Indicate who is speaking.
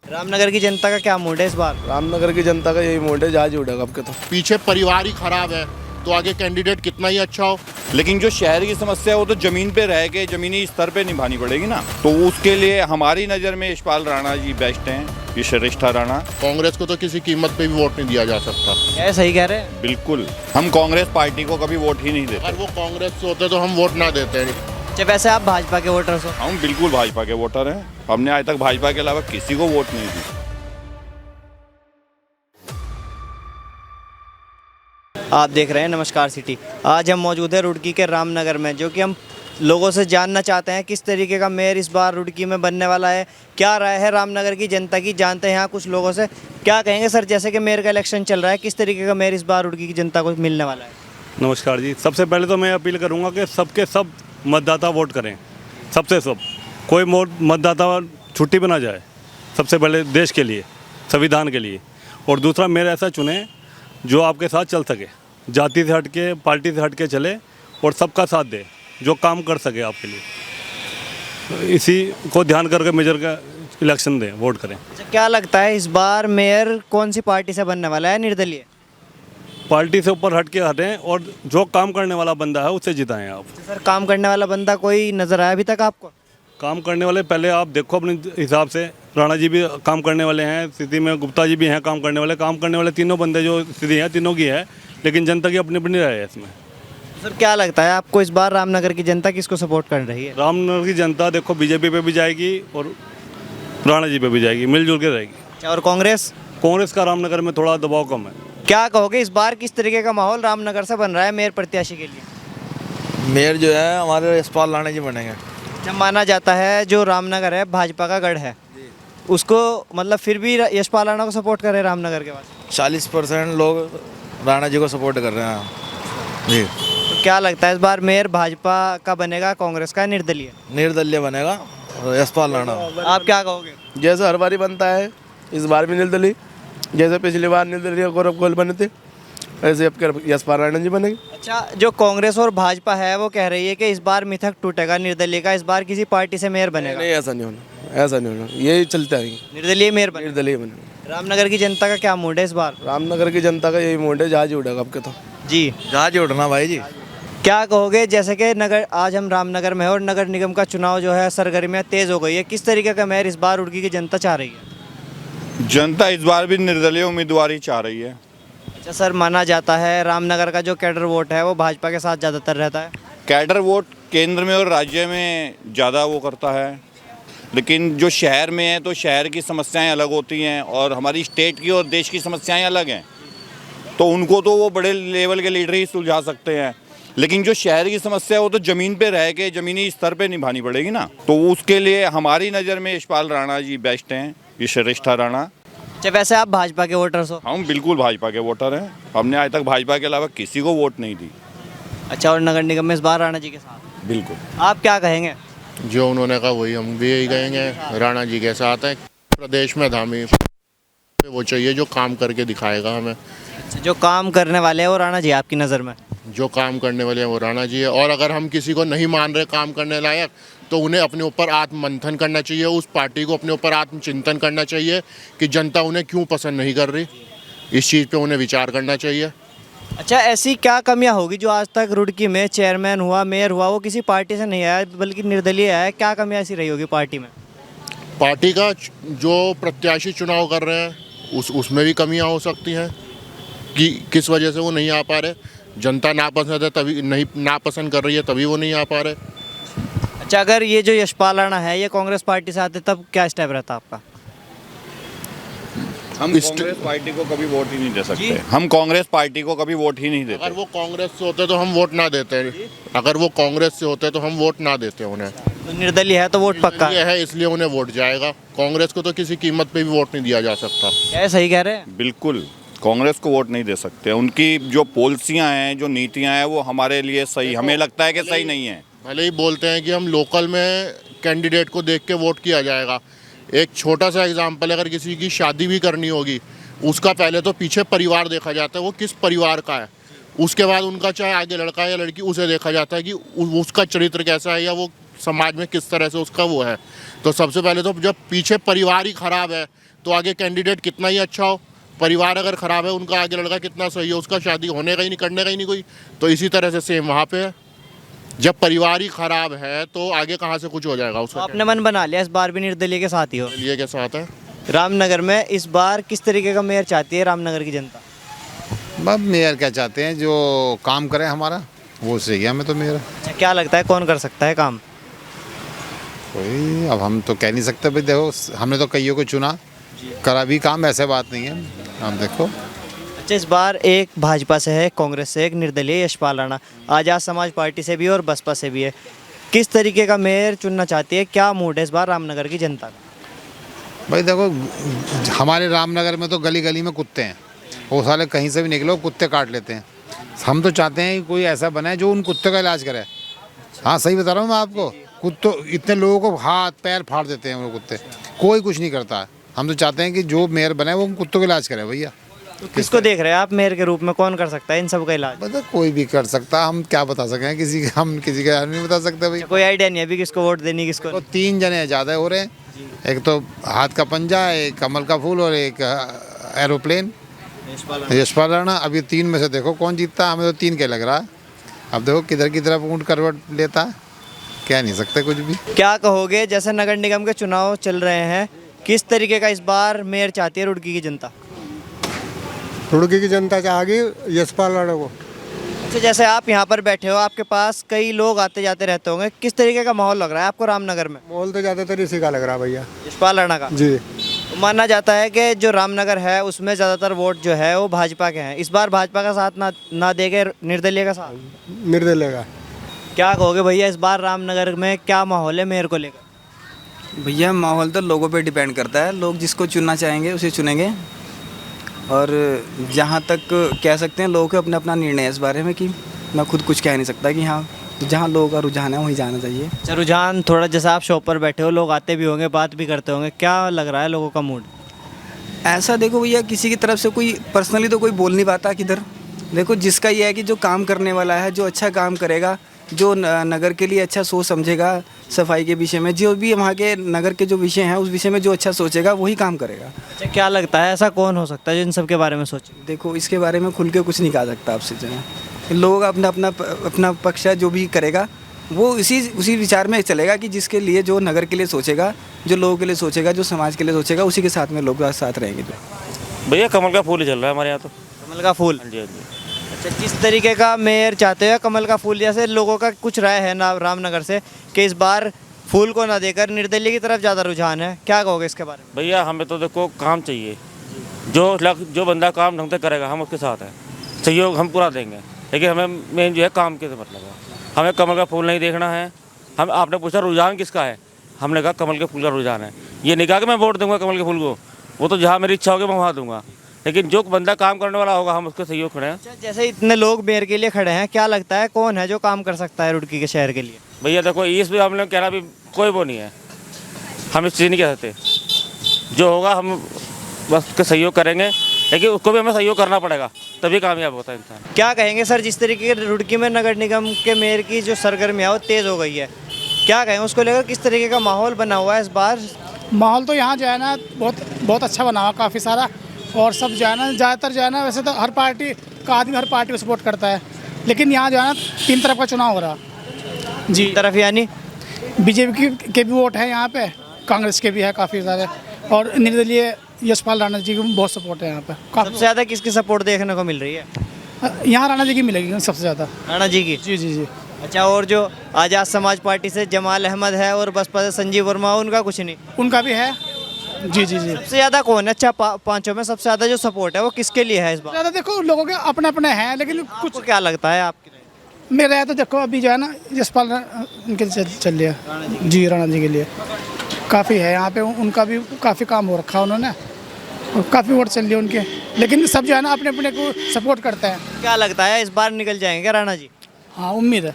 Speaker 1: रामनगर की जनता का क्या मूड है इस बार?
Speaker 2: रामनगर की जनता का यही मूड है, जहाज ही उड़ेगा अब के तो।
Speaker 3: पीछे परिवार ही खराब है तो आगे कैंडिडेट कितना ही अच्छा हो।
Speaker 4: लेकिन जो शहर की समस्या है वो तो जमीन पे रह के जमीनी स्तर पे निभानी पड़ेगी ना। तो उसके लिए हमारी नज़र में यशपाल राणा जी बेस्ट हैं, ये श्रेष्ठा राणा।
Speaker 3: कांग्रेस को तो किसी कीमत पे भी वोट नहीं दिया जा सकता।
Speaker 1: क्या सही कह रहे हैं?
Speaker 4: बिल्कुल, हम कांग्रेस पार्टी को कभी वोट ही नहीं देते।
Speaker 3: अगर वो कांग्रेस से होते तो हम वोट ना देते।
Speaker 1: अच्छा, वैसे आप भाजपा के वोटर्स हो?
Speaker 4: हम बिल्कुल भाजपा के वोटर हैं, हमने आज तक भाजपा के अलावा किसी को वोट नहीं दी।
Speaker 1: आप देख रहे हैं नमस्कार सिटी। आज हम मौजूद हैं रुड़की के रामनगर में, जो कि हम लोगों से जानना चाहते हैं किस तरीके का मेयर इस बार रुड़की में बनने वाला है, क्या राय है रामनगर की जनता की। जानते हैं यहाँ कुछ लोगों से। क्या कहेंगे सर, जैसे कि मेयर का इलेक्शन चल रहा है, किस तरीके का मेयर इस बार रुड़की की जनता को मिलने वाला है?
Speaker 5: नमस्कार जी। सबसे पहले तो मैं अपील करूंगा कि सबके सब मतदाता वोट करें, सबसे सब। कोई मतदाता छुट्टी पे ना जाए, सबसे पहले देश के लिए, संविधान के लिए। और दूसरा मेयर ऐसा चुने जो आपके साथ चल सके, जाति से हट के, पार्टी से हट के चले और सबका साथ दे, जो काम कर सके आपके लिए। इसी को ध्यान करके मेजर का इलेक्शन दें, वोट करें।
Speaker 1: अच्छा, क्या लगता है इस बार मेयर कौन सी पार्टी से बनने वाला है? निर्दलीय?
Speaker 5: पार्टी से ऊपर हट के हटें और जो काम करने वाला बंदा है उससे जिताएं आप।
Speaker 1: सर, काम करने वाला बंदा कोई नजर आया अभी तक आपको?
Speaker 5: काम करने वाले पहले आप देखो अपने हिसाब से। राणा जी भी काम करने वाले हैं, स्थिति में गुप्ता जी भी हैं काम करने वाले तीनों बंदे जो स्थिति हैं तीनों की है, लेकिन जनता की अपनी अपनी राय है इसमें।
Speaker 1: सर, क्या लगता है आपको इस बार रामनगर की जनता किसको सपोर्ट कर रही है?
Speaker 5: रामनगर की जनता देखो बीजेपी पे भी जाएगी और राणा जी पे भी जाएगी, मिलजुल के रहेगी।
Speaker 1: अच्छा, और कांग्रेस?
Speaker 5: कांग्रेस का रामनगर में थोड़ा दबाव कम है।
Speaker 1: क्या कहोगे इस बार किस तरीके का माहौल रामनगर से बन रहा है मेयर प्रत्याशी के लिए?
Speaker 2: मेयर जो है हमारे यशपाल राणा जी बनेंगे।
Speaker 1: जब माना जाता है जो रामनगर है भाजपा का गढ़ है, उसको मतलब फिर भी यशपाल राणा को सपोर्ट कर रहे हैं रामनगर के बाद?
Speaker 2: 40% लोग राणा जी को सपोर्ट कर रहे हैं जी।
Speaker 1: तो क्या लगता है इस बार मेयर भाजपा का बनेगा, कांग्रेस का, निर्दलीय?
Speaker 2: निर्दलीय बनेगा यशपाल राणा।
Speaker 1: आप क्या कहोगे?
Speaker 2: जैसे हर बारी बनता है, इस बार भी निर्दलीय। जैसे पिछली बार निर्दलीय गौरव गोयल बने थे, ऐसे अब यशपाल राणा जी बनेंगे।
Speaker 1: अच्छा, जो कांग्रेस और भाजपा है वो कह रही है कि इस बार मिथक टूटेगा निर्दलीय का, इस बार किसी पार्टी से मेयर बनेगा।
Speaker 2: नहीं, ऐसा नहीं होना, ऐसा नहीं होना, यही चलता है।
Speaker 1: निर्दलीय मेयर बनेगा।
Speaker 2: निर्दलीय बनेगा।
Speaker 1: रामनगर की जनता का क्या मूड है इस बार?
Speaker 2: रामनगर की जनता का यही मूड है, जहाज ही उड़ेगा अब के तो।
Speaker 1: जी,
Speaker 2: जहाज ही उड़ना भाई जी।
Speaker 1: क्या कहोगे, जैसे कि नगर, आज हम रामनगर में है और नगर निगम का चुनाव जो है सरगर्मियाँ तेज हो गई है, किस तरीके का मेयर इस बार रुड़की की जनता चाह रही है?
Speaker 4: जनता इस बार भी निर्दलीय उम्मीदवार चाह रही है।
Speaker 1: अच्छा सर, माना जाता है रामनगर का जो कैडर वोट है वो भाजपा के साथ ज़्यादातर रहता है।
Speaker 4: कैडर वोट केंद्र में और राज्य में ज़्यादा वो करता है, लेकिन जो शहर में है तो शहर की समस्याएं अलग होती हैं और हमारी स्टेट की और देश की समस्याएं अलग हैं। तो उनको तो वो बड़े लेवल के लीडर ही सुलझा सकते हैं, लेकिन जो शहर की समस्या है वो तो ज़मीन पे रह के जमीनी स्तर पे निभानी पड़ेगी ना। तो उसके लिए हमारी नज़र में यशपाल राणा जी बेस्ट हैं, ये श्रेष्ठा राणा।
Speaker 1: अच्छा, वैसे आप भाजपा के वोटर्स हो?
Speaker 4: हम बिल्कुल भाजपा के वोटर हैं, हमने आज तक भाजपा के अलावा किसी को वोट नहीं दी।
Speaker 1: अच्छा, और नगर निगम में इस बार राणा जी के साथ?
Speaker 4: बिल्कुल।
Speaker 1: आप क्या कहेंगे?
Speaker 3: जो उन्होंने कहा वही हम भी यही कहेंगे, राणा जी के साथ है। प्रदेश में धामी वो चाहिए जो काम करके दिखाएगा हमें।
Speaker 1: अच्छा, जो काम करने वाले हैं वो राणा जी आपकी नज़र में?
Speaker 3: जो काम करने वाले हैं वो राणा जी है। और अगर हम किसी को नहीं मान रहे काम करने लायक, तो उन्हें अपने ऊपर आत्ममंथन करना चाहिए, उस पार्टी को अपने ऊपर आत्मचिंतन करना चाहिए कि जनता उन्हें क्यों पसंद नहीं कर रही। इस चीज़ पे उन्हें विचार करना चाहिए।
Speaker 1: अच्छा, ऐसी क्या कमियां होगी जो आज तक रुड़की में चेयरमैन हुआ, मेयर हुआ, वो किसी पार्टी से नहीं आया बल्कि निर्दलीय आया? क्या कमियां ऐसी रही होगी पार्टी में?
Speaker 3: पार्टी का जो प्रत्याशी चुनाव कर रहे हैं उसमें भी कमियां हो सकती हैं कि किस वजह से वो नहीं आ पा रहे। जनता नापसंद है तभी नहीं, नापसंद कर रही है तभी वो नहीं आ पा रहे।
Speaker 1: अच्छा, अगर ये जो यशपाल राणा है ये कांग्रेस पार्टी से आते तब क्या स्टेप रहता आपका?
Speaker 4: हम कांग्रेस पार्टी को कभी वोट ही नहीं दे सकते। हम कांग्रेस पार्टी को कभी वोट ही नहीं देते।
Speaker 3: अगर वो कांग्रेस से होते तो हम वोट ना देते। अगर वो कांग्रेस से होते तो हम वोट ना देते उन्हें।
Speaker 1: तो निर्दलीय है तो वोट पक्का
Speaker 3: ये है, इसलिए उन्हें वोट जाएगा। कांग्रेस को तो किसी कीमत पे भी वोट नहीं दिया जा सकता।
Speaker 1: है? सही कह रहे हैं?
Speaker 4: बिल्कुल, कांग्रेस को वोट नहीं दे सकते। उनकी जो पॉलिसियां हैं, जो नीतियां हैं, वो हमारे लिए सही, हमें लगता है कि सही नहीं है।
Speaker 3: भले ही बोलते हैं कि हम लोकल में कैंडिडेट को देख के वोट किया जाएगा। एक छोटा सा एग्जांपल, अगर किसी की शादी भी करनी होगी, उसका पहले तो पीछे परिवार देखा जाता है, वो किस परिवार का है। उसके बाद उनका चाहे आगे लड़का है या लड़की, उसे देखा जाता है कि उसका चरित्र कैसा है या वो समाज में किस तरह से उसका वो है। तो सबसे पहले तो जब पीछे परिवार ही खराब है तो आगे कैंडिडेट कितना ही अच्छा हो, परिवार अगर ख़राब है उनका आगे लड़का कितना सही है, उसका शादी होने का ही नहीं, करने का ही नहीं कोई। तो इसी तरह से सेम वहाँ पे है, जब परिवार ही ख़राब है तो आगे कहाँ से कुछ हो जाएगा उसका।
Speaker 1: आपने मन बना लिया इस बार भी निर्दलीय के साथ ही हो।
Speaker 3: लिए के साथ है।
Speaker 1: रामनगर में इस बार किस तरीके का मेयर चाहती है रामनगर की जनता?
Speaker 6: अब मेयर क्या चाहते हैं, जो काम करे हमारा वो सही है। हमें तो मेयर
Speaker 1: अच्छा, क्या लगता है कौन कर सकता है काम?
Speaker 6: कोई, अब हम तो कह नहीं सकते भाई। देखो हमने तो कईयों को चुना, करा भी काम, ऐसे बात नहीं है। हम देखो
Speaker 1: अच्छा, इस बार एक भाजपा से है, कांग्रेस से, एक निर्दलीय यशपाल राणा, आज़ाद समाज पार्टी से भी और बसपा से भी है। किस तरीके का मेयर चुनना चाहती है, क्या मूड है इस बार रामनगर की जनता का?
Speaker 6: भाई देखो, हमारे रामनगर में तो गली गली में कुत्ते हैं, वो साले कहीं से भी निकलो कुत्ते काट लेते हैं। हम तो चाहते हैं कि कोई ऐसा बने जो उन कुत्ते का इलाज करे। हाँ सही बता रहा हूँ मैं आपको, कुत्तों इतने लोगों को हाथ पैर फाड़ देते हैं वो कुत्ते, कोई कुछ नहीं करता है। हम तो चाहते हैं कि जो मेयर बने वो उन कुत्तों का इलाज करे भैया।
Speaker 1: तो किसको देख रहे हैं आप मेयर के रूप में, कौन कर सकता है इन सब का इलाज?
Speaker 6: मतलब कोई भी कर सकता, हम क्या बता सकें हम किसी का नहीं बता सकते भाई।
Speaker 1: कोई आइडिया नहीं है अभी किसको वोट देनी, किसको
Speaker 6: तो
Speaker 1: नहीं?
Speaker 6: 3 जने ज़्यादा हो रहे हैं, एक तो हाथ का पंजा, एक कमल का फूल और एक एरोप्लेन यशपाल राणा। अब ये 3 में से देखो कौन जीतता है। हमें तो 3 के लग रहा है। अब देखो किधर की तरफ ऊँट करवट लेता है, कह नहीं सकते कुछ भी।
Speaker 1: क्या कहोगे, जैसे नगर निगम के चुनाव चल रहे हैं, किस तरीके का इस बार मेयर चाहती है रुड़की की जनता?
Speaker 7: रुड़की की जनता चाहेगी यशपाल राणा को।
Speaker 1: अच्छा, जैसे आप यहाँ पर बैठे हो, आपके पास कई लोग आते जाते रहते होंगे, किस तरीके का माहौल लग रहा है आपको रामनगर में?
Speaker 7: माहौल तो ज़्यादातर इसी का लग रहा है भैया।
Speaker 1: यशपाल राणा का?
Speaker 7: जी।
Speaker 1: तो माना जाता है कि जो रामनगर है उसमें ज़्यादातर वोट जो है वो भाजपा के हैं। इस बार भाजपा का साथ ना देके निर्दलीय का साथ,
Speaker 7: निर्दलीय का।
Speaker 1: क्या कहोगे भैया, इस बार रामनगर में क्या माहौल है मेयर को लेकर?
Speaker 8: भैया माहौल तो लोगों पे डिपेंड करता है, लोग जिसको चुनना चाहेंगे उसे चुनेंगे। और जहाँ तक कह सकते हैं लोगों का अपना अपना निर्णय है इस बारे में, कि मैं खुद कुछ कह नहीं सकता कि हाँ जहाँ लोगों का रुझान है वहीं जाना चाहिए।
Speaker 1: अच्छा, रुझान थोड़ा, जैसा आप शॉप पर बैठे हो, लोग आते भी होंगे, बात भी करते होंगे, क्या लग रहा है लोगों का मूड?
Speaker 8: ऐसा देखो भैया, किसी की तरफ से कोई पर्सनली तो कोई बोल नहीं पाता किधर। देखो जिसका ये है कि जो काम करने वाला है, जो अच्छा काम करेगा, जो नगर के लिए अच्छा सोच समझेगा, सफाई के विषय में जो भी वहाँ के नगर के जो विषय हैं उस विषय में जो अच्छा सोचेगा वही काम करेगा।
Speaker 1: अच्छा, क्या लगता है ऐसा कौन हो सकता है जो इन सब के बारे में सोचे?
Speaker 8: देखो इसके बारे में खुल के कुछ नहीं कहा सकता आपसे। जो है लोगों का अपना पक्ष है, जो भी करेगा वो उसी विचार में चलेगा कि जिसके लिए, जो नगर के लिए सोचेगा, जो लोगों के लिए सोचेगा, जो समाज के लिए सोचेगा, उसी के साथ में लोग साथ रहेंगे।
Speaker 9: भैया कमल का फूल ही चल रहा है हमारे यहाँ तो।
Speaker 1: कमल का फूल?
Speaker 9: हाँ जी, हाँ जी।
Speaker 1: अच्छा, किस तरीके का मेयर चाहते हो कमल का फूल? जैसे लोगों का कुछ राय है ना रामनगर से कि इस बार फूल को ना देकर निर्दलीय की तरफ ज़्यादा रुझान है, क्या कहोगे इसके बारे में?
Speaker 9: भैया हमें तो देखो काम चाहिए, जो बंदा काम ढंग से करेगा हम उसके साथ हैं, सहयोग हम पूरा देंगे, लेकिन हमें मेन जो है काम के मतलब है। हमें कमल का फूल नहीं देखना है। हम आपने पूछा रुझान किसका है, हमने कहा कमल के फूल का रुझान है। ये नहीं कहा कि मैं वोट दूंगा कमल के फूल को, वो तो जहाँ मेरी इच्छा होगी मैं वहाँ दूंगा, लेकिन जो बंदा काम करने वाला होगा हम उसके सहयोग खड़े हैं।
Speaker 1: अच्छा, जैसे इतने लोग मेयर के लिए खड़े हैं, क्या लगता है कौन है जो काम कर सकता है रुड़की के शहर के लिए?
Speaker 9: भैया देखो इस भी हमने कहना भी कोई वो नहीं है, हम इस चीज़ नहीं कह सकते। जो होगा हम बस उसके सहयोग करेंगे, लेकिन उसको भी हमें सहयोग करना पड़ेगा, तभी कामयाब होता है इंसान।
Speaker 1: क्या कहेंगे सर, जिस तरीके के रुड़की में नगर निगम के मेयर की जो सरगर्मियाँ वो तेज़ हो गई है, क्या कहेंगे उसको लेकर? किस तरीके का माहौल बना हुआ है इस बार?
Speaker 10: माहौल तो यहाँ जो है ना बहुत अच्छा बना हुआ काफ़ी सारा, और सब जो है ना ज़्यादातर जो है ना, वैसे तो हर पार्टी का आदमी हर पार्टी को सपोर्ट करता है, लेकिन यहाँ जो है ना 3 तरफ का चुनाव हो रहा जी।
Speaker 1: तरफ यानी
Speaker 10: बीजेपी के भी वोट है यहाँ पे, कांग्रेस के भी है काफ़ी सारे, और निर्दलीय यशपाल राणा जी की बहुत सपोर्ट है यहाँ पे।
Speaker 1: सबसे ज़्यादा किसकी सपोर्ट देखने को मिल रही है?
Speaker 10: यहाँ राणा जी की मिलेगी सबसे ज़्यादा।
Speaker 1: राणा जी की?
Speaker 10: जी जी जी।
Speaker 1: अच्छा, और जो आज़ाद समाज पार्टी से जमाल अहमद है और बसपा से संजीव वर्मा, उनका कुछ नहीं?
Speaker 10: उनका भी है। जी जी जी।
Speaker 1: सबसे ज़्यादा कौन है? अच्छा, पांचों में सबसे ज़्यादा जो सपोर्ट है वो किसके लिए है इस बार?
Speaker 10: ज़्यादा देखो लोगों के अपने अपने हैं, लेकिन
Speaker 1: कुछ क्या लगता है आपकी?
Speaker 10: मेरा है तो देखो अभी जो है ना यशपाल उनके चल रही है जी, राणा जी के लिए काफ़ी है यहाँ पे, उनका भी काफ़ी काम हो रखा है उन्होंने, और काफ़ी वोट चल रही है उनके, लेकिन सब जो है ना अपने अपने को सपोर्ट करते हैं।
Speaker 1: क्या लगता है इस बार निकल जाएंगे राणा जी?
Speaker 10: हाँ उम्मीद है।